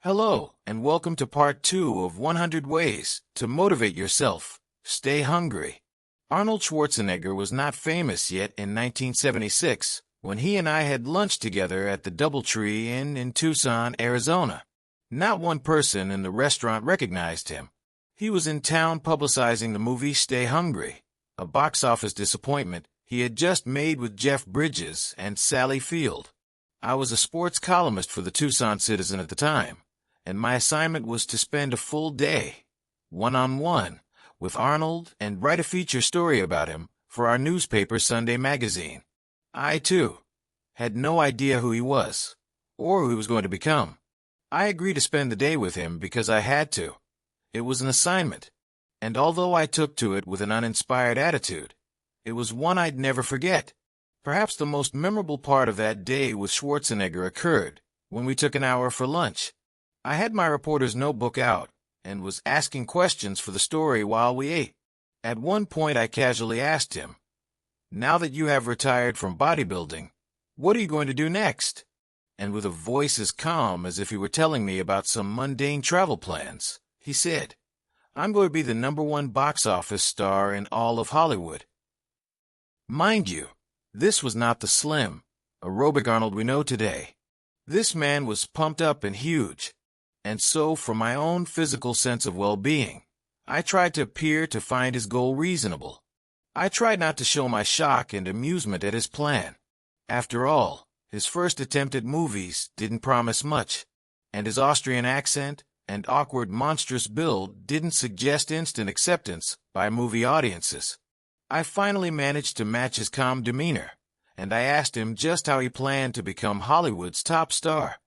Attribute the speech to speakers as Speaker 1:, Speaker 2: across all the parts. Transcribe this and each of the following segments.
Speaker 1: Hello, and welcome to part 2 of 100 Ways to Motivate Yourself. Stay hungry. Arnold Schwarzenegger was not famous yet in 1976 when he and I had lunch together at the DoubleTree Inn in Tucson, Arizona. Not one person in the restaurant recognized him. He was in town publicizing the movie Stay Hungry, a box office disappointment he had just made with Jeff Bridges and Sally Field. I was a sports columnist for the Tucson Citizen at the time, and my assignment was to spend a full day, one-on-one, with Arnold and write a feature story about him for our newspaper Sunday magazine. I, too, had no idea who he was, or who he was going to become. I agreed to spend the day with him because I had to. It was an assignment, and although I took to it with an uninspired attitude, it was one I'd never forget. Perhaps the most memorable part of that day with Schwarzenegger occurred when we took an hour for lunch. I had my reporter's notebook out and was asking questions for the story while we ate. At one point I casually asked him, "Now that you have retired from bodybuilding, what are you going to do next?" And with a voice as calm as if he were telling me about some mundane travel plans, he said, "I'm going to be the #1 box office star in all of Hollywood." Mind you, this was not the slim, aerobic Arnold we know today. This man was pumped up and huge. And so, for my own physical sense of well-being, I tried to appear to find his goal reasonable. I tried not to show my shock and amusement at his plan. After all, his first attempt at movies didn't promise much, and his Austrian accent and awkward monstrous build didn't suggest instant acceptance by movie audiences. I finally managed to match his calm demeanor, and I asked him just how he planned to become Hollywood's top star.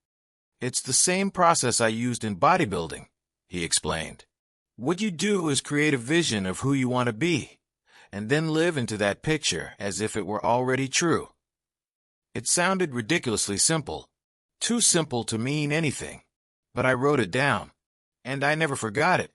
Speaker 1: "It's the same process I used in bodybuilding," he explained. "What you do is create a vision of who you want to be, and then live into that picture as if it were already true." It sounded ridiculously simple, too simple to mean anything, but I wrote it down, and I never forgot it.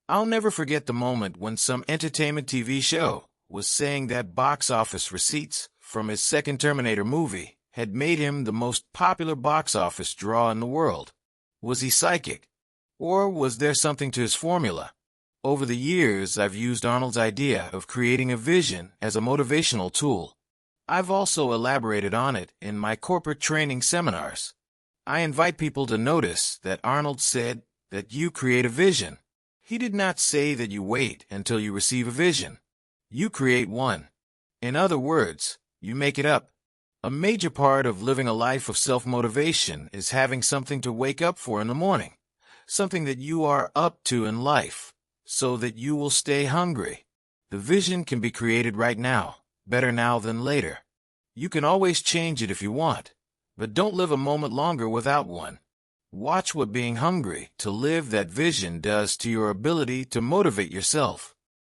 Speaker 1: I'll never forget the moment when some entertainment TV show was saying that box office receipts from his second Terminator movie had made him the most popular box office draw in the world. Was he psychic? Or was there something to his formula? Over the years, I've used Arnold's idea of creating a vision as a motivational tool. I've also elaborated on it in my corporate training seminars. I invite people to notice that Arnold said that you create a vision. He did not say that you wait until you receive a vision. You create one. In other words, you make it up. A major part of living a life of self-motivation is having something to wake up for in the morning, something that you are up to in life, so that you will stay hungry. The vision can be created right now, better now than later. You can always change it if you want, but don't live a moment longer without one. Watch what being hungry to live that vision does to your ability to motivate yourself.